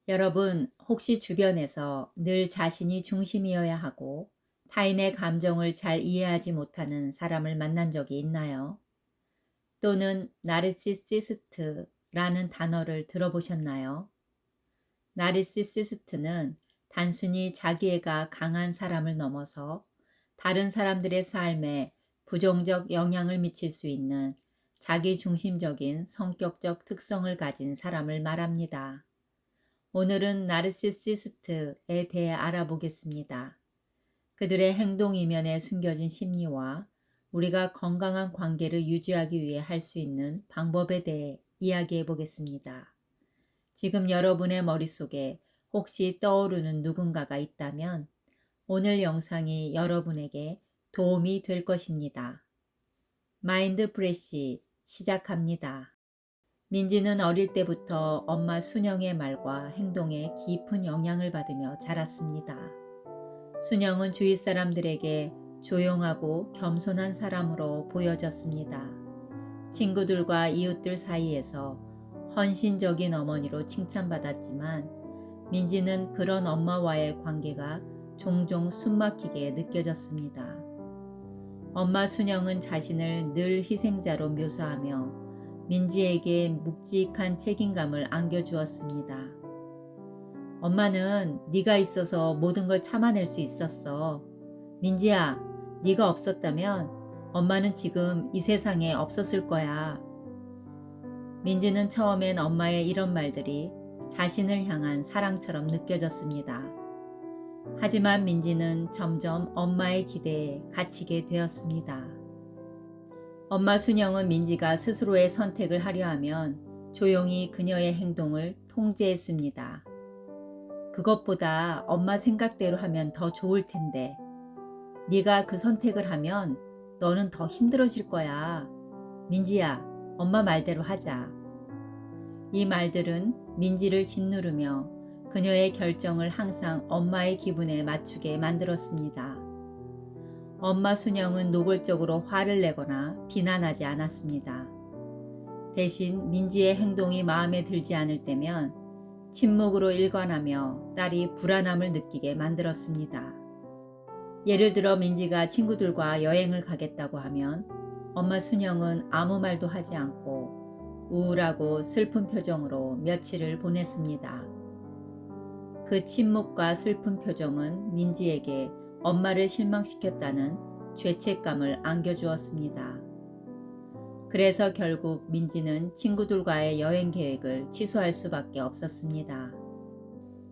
여러분, 혹시 주변에서 늘 자신이 중심이어야 하고 타인의 감정을 잘 이해하지 못하는 사람을 만난 적이 있나요? 또는 나르시시스트라는 단어를 들어보셨나요? 나르시시스트는 단순히 자기애가 강한 사람을 넘어서 다른 사람들의 삶에 부정적 영향을 미칠 수 있는 자기중심적인 성격적 특성을 가진 사람을 말합니다. 오늘은 나르시시스트에 대해 알아보겠습니다. 그들의 행동 이면에 숨겨진 심리와 우리가 건강한 관계를 유지하기 위해 할 수 있는 방법에 대해 이야기해 보겠습니다. 지금 여러분의 머릿속에 혹시 떠오르는 누군가가 있다면 오늘 영상이 여러분에게 도움이 될 것입니다. 마인드 프레시 시작합니다. 민지는 어릴 때부터 엄마 순영의 말과 행동에 깊은 영향을 받으며 자랐습니다. 순영은 주위 사람들에게 조용하고 겸손한 사람으로 보여졌습니다. 친구들과 이웃들 사이에서 헌신적인 어머니로 칭찬받았지만 민지는 그런 엄마와의 관계가 종종 숨막히게 느껴졌습니다. 엄마 순영은 자신을 늘 희생자로 묘사하며 민지에게 묵직한 책임감을 안겨주었습니다. 엄마는 네가 있어서 모든 걸 참아낼 수 있었어. 민지야, 네가 없었다면 엄마는 지금 이 세상에 없었을 거야. 민지는 처음엔 엄마의 이런 말들이 자신을 향한 사랑처럼 느껴졌습니다. 하지만 민지는 점점 엄마의 기대에 갇히게 되었습니다. 엄마 순영은 민지가 스스로의 선택을 하려 하면 조용히 그녀의 행동을 통제했습니다. 그것보다 엄마 생각대로 하면 더 좋을 텐데. 네가 그 선택을 하면 너는 더 힘들어질 거야. 민지야, 엄마 말대로 하자. 이 말들은 민지를 짓누르며 그녀의 결정을 항상 엄마의 기분에 맞추게 만들었습니다. 엄마 순영은 노골적으로 화를 내거나 비난하지 않았습니다. 대신 민지의 행동이 마음에 들지 않을 때면 침묵으로 일관하며 딸이 불안함을 느끼게 만들었습니다. 예를 들어 민지가 친구들과 여행을 가겠다고 하면 엄마 순영은 아무 말도 하지 않고 우울하고 슬픈 표정으로 며칠을 보냈습니다. 그 침묵과 슬픈 표정은 민지에게 엄마를 실망시켰다는 죄책감을 안겨주었습니다. 그래서 결국 민지는 친구들과의 여행 계획을 취소할 수밖에 없었습니다.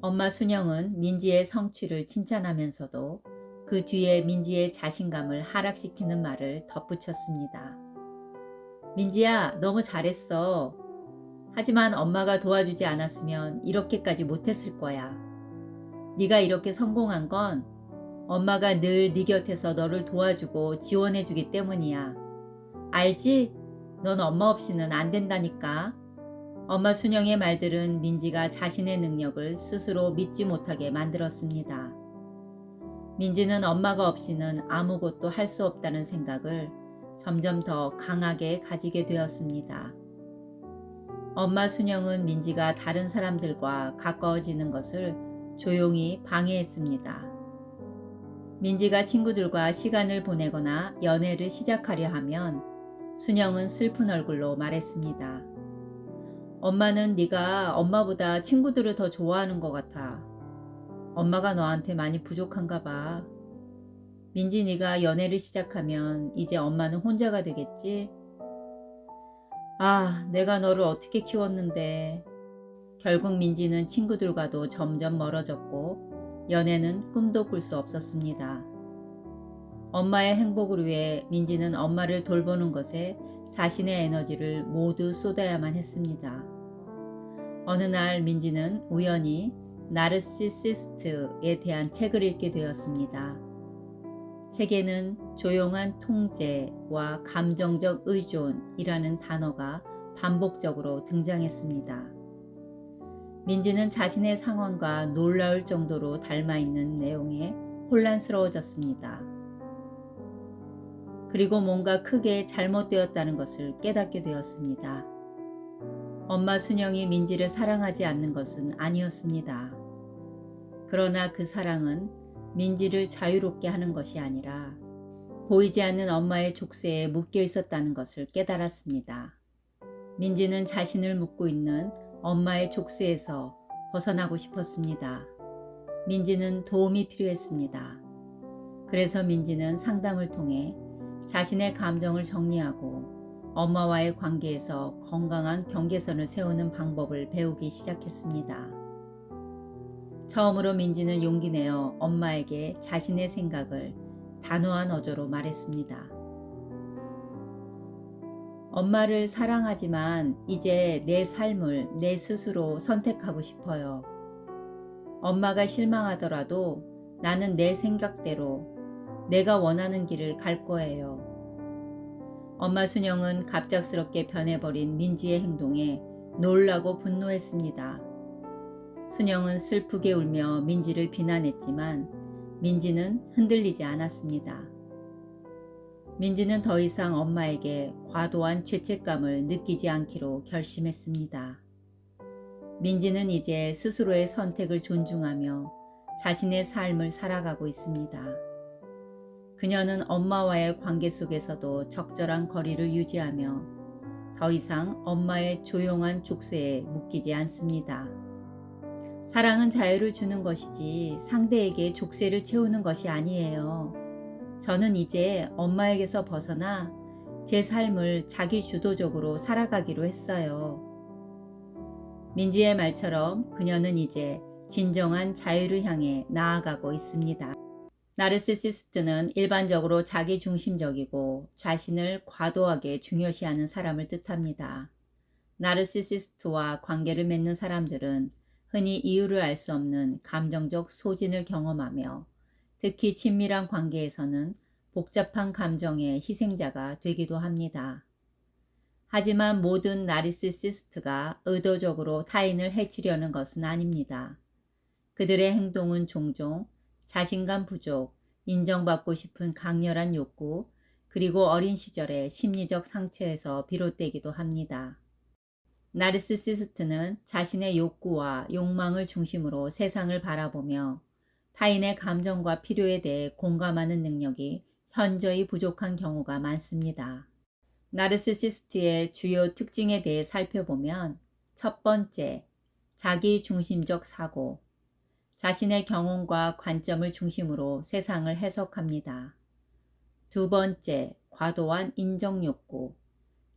엄마 순영은 민지의 성취를 칭찬하면서도 그 뒤에 민지의 자신감을 하락시키는 말을 덧붙였습니다. 민지야, 너무 잘했어. 하지만 엄마가 도와주지 않았으면 이렇게까지 못했을 거야. 네가 이렇게 성공한 건 엄마가 늘 네 곁에서 너를 도와주고 지원해주기 때문이야. 알지? 넌 엄마 없이는 안 된다니까. 엄마 순영의 말들은 민지가 자신의 능력을 스스로 믿지 못하게 만들었습니다. 민지는 엄마가 없이는 아무것도 할 수 없다는 생각을 점점 더 강하게 가지게 되었습니다. 엄마 순영은 민지가 다른 사람들과 가까워지는 것을 조용히 방해했습니다. 민지가 친구들과 시간을 보내거나 연애를 시작하려 하면 순영은 슬픈 얼굴로 말했습니다. 엄마는 네가 엄마보다 친구들을 더 좋아하는 것 같아. 엄마가 너한테 많이 부족한가 봐. 민지, 네가 연애를 시작하면 이제 엄마는 혼자가 되겠지? 아, 내가 너를 어떻게 키웠는데. 결국 민지는 친구들과도 점점 멀어졌고 연애는 꿈도 꿀 수 없었습니다. 엄마의 행복을 위해 민지는 엄마를 돌보는 것에 자신의 에너지를 모두 쏟아야만 했습니다. 어느 날 민지는 우연히 나르시시스트에 대한 책을 읽게 되었습니다. 책에는 조용한 통제와 감정적 의존이라는 단어가 반복적으로 등장했습니다. 민지는 자신의 상황과 놀라울 정도로 닮아있는 내용에 혼란스러워졌습니다. 그리고 뭔가 크게 잘못되었다는 것을 깨닫게 되었습니다. 엄마 순영이 민지를 사랑하지 않는 것은 아니었습니다. 그러나 그 사랑은 민지를 자유롭게 하는 것이 아니라 보이지 않는 엄마의 족쇄에 묶여 있었다는 것을 깨달았습니다. 민지는 자신을 묶고 있는 엄마의 족쇄에서 벗어나고 싶었습니다. 민지는 도움이 필요했습니다. 그래서 민지는 상담을 통해 자신의 감정을 정리하고 엄마와의 관계에서 건강한 경계선을 세우는 방법을 배우기 시작했습니다. 처음으로 민지는 용기 내어 엄마에게 자신의 생각을 단호한 어조로 말했습니다. 엄마를 사랑하지만 이제 내 삶을 내 스스로 선택하고 싶어요. 엄마가 실망하더라도 나는 내 생각대로 내가 원하는 길을 갈 거예요. 엄마 순영은 갑작스럽게 변해버린 민지의 행동에 놀라고 분노했습니다. 순영은 슬프게 울며 민지를 비난했지만 민지는 흔들리지 않았습니다. 민지는 더 이상 엄마에게 과도한 죄책감을 느끼지 않기로 결심했습니다. 민지는 이제 스스로의 선택을 존중하며 자신의 삶을 살아가고 있습니다. 그녀는 엄마와의 관계 속에서도 적절한 거리를 유지하며 더 이상 엄마의 조용한 족쇄에 묶이지 않습니다. 사랑은 자유를 주는 것이지 상대에게 족쇄를 채우는 것이 아니에요. 저는 이제 엄마에게서 벗어나 제 삶을 자기 주도적으로 살아가기로 했어요. 민지의 말처럼 그녀는 이제 진정한 자유를 향해 나아가고 있습니다. 나르시시스트는 일반적으로 자기중심적이고 자신을 과도하게 중요시하는 사람을 뜻합니다. 나르시시스트와 관계를 맺는 사람들은 흔히 이유를 알 수 없는 감정적 소진을 경험하며 특히 친밀한 관계에서는 복잡한 감정의 희생자가 되기도 합니다. 하지만 모든 나르시시스트가 의도적으로 타인을 해치려는 것은 아닙니다. 그들의 행동은 종종 자신감 부족, 인정받고 싶은 강렬한 욕구, 그리고 어린 시절의 심리적 상처에서 비롯되기도 합니다. 나르시시스트는 자신의 욕구와 욕망을 중심으로 세상을 바라보며 타인의 감정과 필요에 대해 공감하는 능력이 현저히 부족한 경우가 많습니다. 나르시시스트의 주요 특징에 대해 살펴보면 첫 번째, 자기중심적 사고. 자신의 경험과 관점을 중심으로 세상을 해석합니다. 두 번째, 과도한 인정욕구.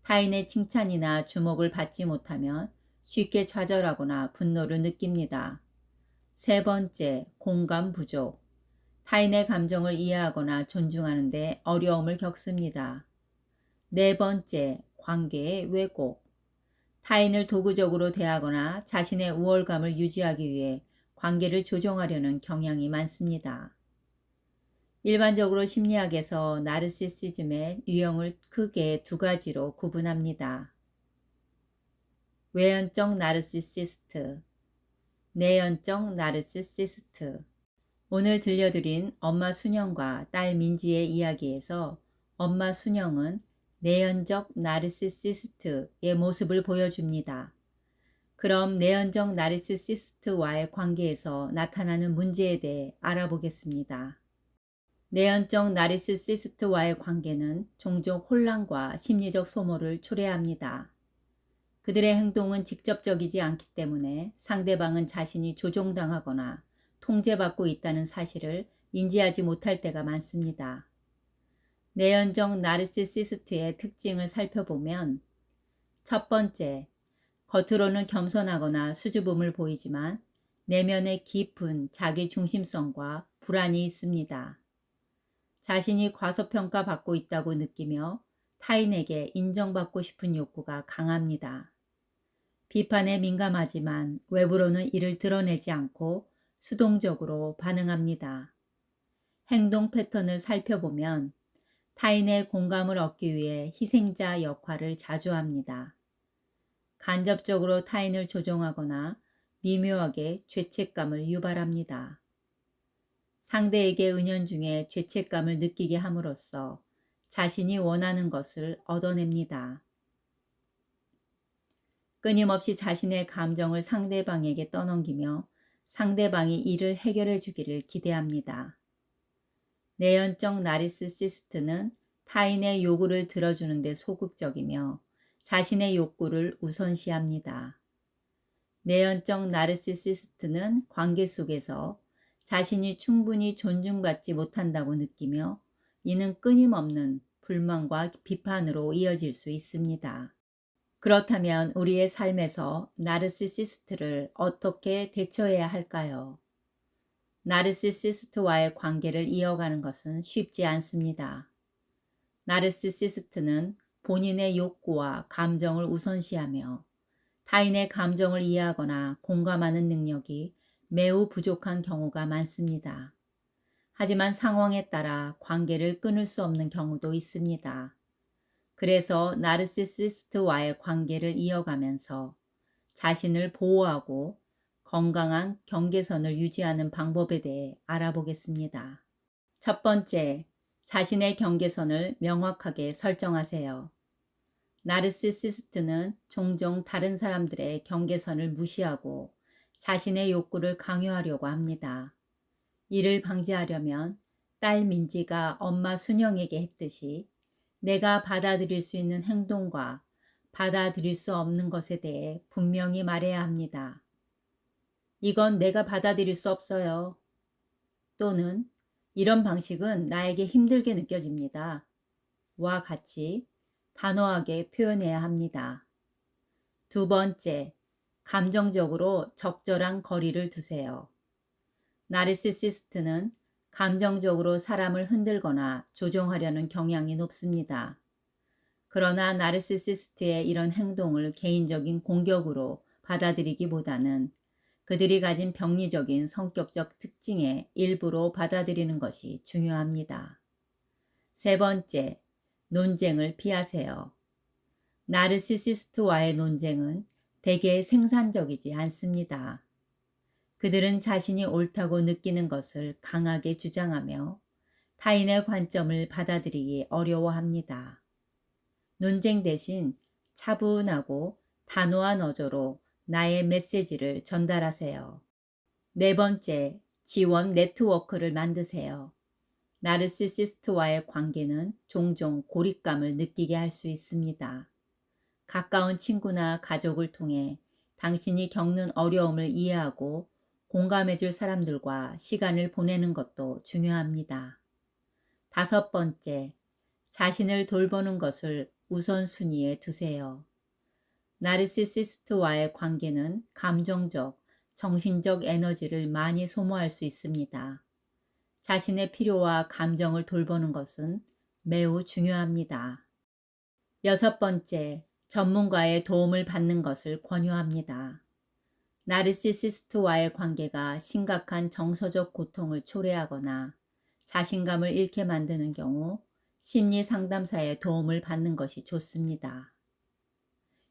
타인의 칭찬이나 주목을 받지 못하면 쉽게 좌절하거나 분노를 느낍니다. 세 번째, 공감 부족. 타인의 감정을 이해하거나 존중하는 데 어려움을 겪습니다. 네 번째, 관계의 왜곡. 타인을 도구적으로 대하거나 자신의 우월감을 유지하기 위해 관계를 조정하려는 경향이 많습니다. 일반적으로 심리학에서 나르시시즘의 유형을 크게 두 가지로 구분합니다. 외연적 나르시시스트, 내연적 나르시시스트. 오늘 들려드린 엄마 순영과 딸 민지의 이야기에서 엄마 순영은 내연적 나르시시스트의 모습을 보여줍니다. 그럼 내연적 나르시시스트와의 관계에서 나타나는 문제에 대해 알아보겠습니다. 내연적 나르시시스트와의 관계는 종종 혼란과 심리적 소모를 초래합니다. 그들의 행동은 직접적이지 않기 때문에 상대방은 자신이 조종당하거나 통제받고 있다는 사실을 인지하지 못할 때가 많습니다. 내연적 나르시시스트의 특징을 살펴보면 첫 번째, 겉으로는 겸손하거나 수줍음을 보이지만 내면에 깊은 자기중심성과 불안이 있습니다. 자신이 과소평가받고 있다고 느끼며 타인에게 인정받고 싶은 욕구가 강합니다. 비판에 민감하지만 외부로는 이를 드러내지 않고 수동적으로 반응합니다. 행동 패턴을 살펴보면 타인의 공감을 얻기 위해 희생자 역할을 자주 합니다. 간접적으로 타인을 조종하거나 미묘하게 죄책감을 유발합니다. 상대에게 은연중에 죄책감을 느끼게 함으로써 자신이 원하는 것을 얻어냅니다. 끊임없이 자신의 감정을 상대방에게 떠넘기며 상대방이 이를 해결해 주기를 기대합니다. 내연적 나르시시스트는 타인의 요구를 들어주는 데 소극적이며 자신의 욕구를 우선시합니다. 내연적 나르시시스트는 관계 속에서 자신이 충분히 존중받지 못한다고 느끼며 이는 끊임없는 불만과 비판으로 이어질 수 있습니다. 그렇다면 우리의 삶에서 나르시시스트를 어떻게 대처해야 할까요? 나르시시스트와의 관계를 이어가는 것은 쉽지 않습니다. 나르시시스트는 본인의 욕구와 감정을 우선시하며 타인의 감정을 이해하거나 공감하는 능력이 매우 부족한 경우가 많습니다. 하지만 상황에 따라 관계를 끊을 수 없는 경우도 있습니다. 그래서 나르시시스트와의 관계를 이어가면서 자신을 보호하고 건강한 경계선을 유지하는 방법에 대해 알아보겠습니다. 첫 번째, 자신의 경계선을 명확하게 설정하세요. 나르시시스트는 종종 다른 사람들의 경계선을 무시하고 자신의 욕구를 강요하려고 합니다. 이를 방지하려면 딸 민지가 엄마 순영에게 했듯이 내가 받아들일 수 있는 행동과 받아들일 수 없는 것에 대해 분명히 말해야 합니다. 이건 내가 받아들일 수 없어요. 또는 이런 방식은 나에게 힘들게 느껴집니다. 와 같이 단호하게 표현해야 합니다. 두 번째, 감정적으로 적절한 거리를 두세요. 나르시시스트는 감정적으로 사람을 흔들거나 조종하려는 경향이 높습니다. 그러나 나르시시스트의 이런 행동을 개인적인 공격으로 받아들이기보다는 그들이 가진 병리적인 성격적 특징의 일부로 받아들이는 것이 중요합니다. 세 번째, 논쟁을 피하세요. 나르시시스트와의 논쟁은 대개 생산적이지 않습니다. 그들은 자신이 옳다고 느끼는 것을 강하게 주장하며 타인의 관점을 받아들이기 어려워합니다. 논쟁 대신 차분하고 단호한 어조로 나의 메시지를 전달하세요. 네 번째, 지원 네트워크를 만드세요. 나르시시스트와의 관계는 종종 고립감을 느끼게 할 수 있습니다. 가까운 친구나 가족을 통해 당신이 겪는 어려움을 이해하고 공감해줄 사람들과 시간을 보내는 것도 중요합니다. 다섯 번째, 자신을 돌보는 것을 우선순위에 두세요. 나르시시스트와의 관계는 감정적, 정신적 에너지를 많이 소모할 수 있습니다. 자신의 필요와 감정을 돌보는 것은 매우 중요합니다. 여섯 번째, 전문가의 도움을 받는 것을 권유합니다. 나르시시스트와의 관계가 심각한 정서적 고통을 초래하거나 자신감을 잃게 만드는 경우 심리 상담사의 도움을 받는 것이 좋습니다.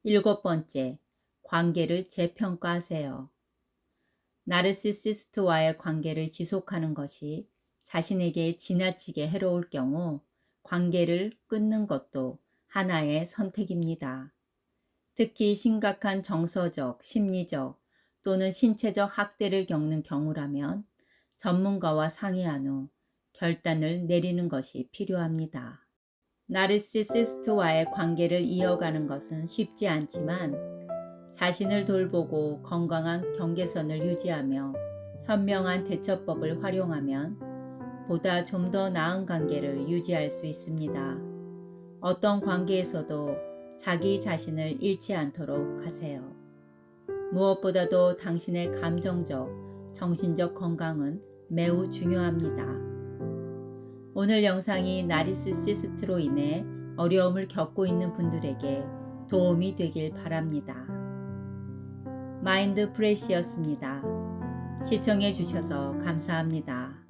일곱 번째, 관계를 재평가하세요. 나르시시스트와의 관계를 지속하는 것이 자신에게 지나치게 해로울 경우 관계를 끊는 것도 하나의 선택입니다. 특히 심각한 정서적, 심리적 또는 신체적 학대를 겪는 경우라면 전문가와 상의한 후 결단을 내리는 것이 필요합니다. 나르시시스트와의 관계를 이어가는 것은 쉽지 않지만 자신을 돌보고 건강한 경계선을 유지하며 현명한 대처법을 활용하면 보다 좀 더 나은 관계를 유지할 수 있습니다. 어떤 관계에서도 자기 자신을 잃지 않도록 하세요. 무엇보다도 당신의 감정적, 정신적 건강은 매우 중요합니다. 오늘 영상이 나르시시스트로 인해 어려움을 겪고 있는 분들에게 도움이 되길 바랍니다. 마인드 프레시였습니다. 시청해 주셔서 감사합니다.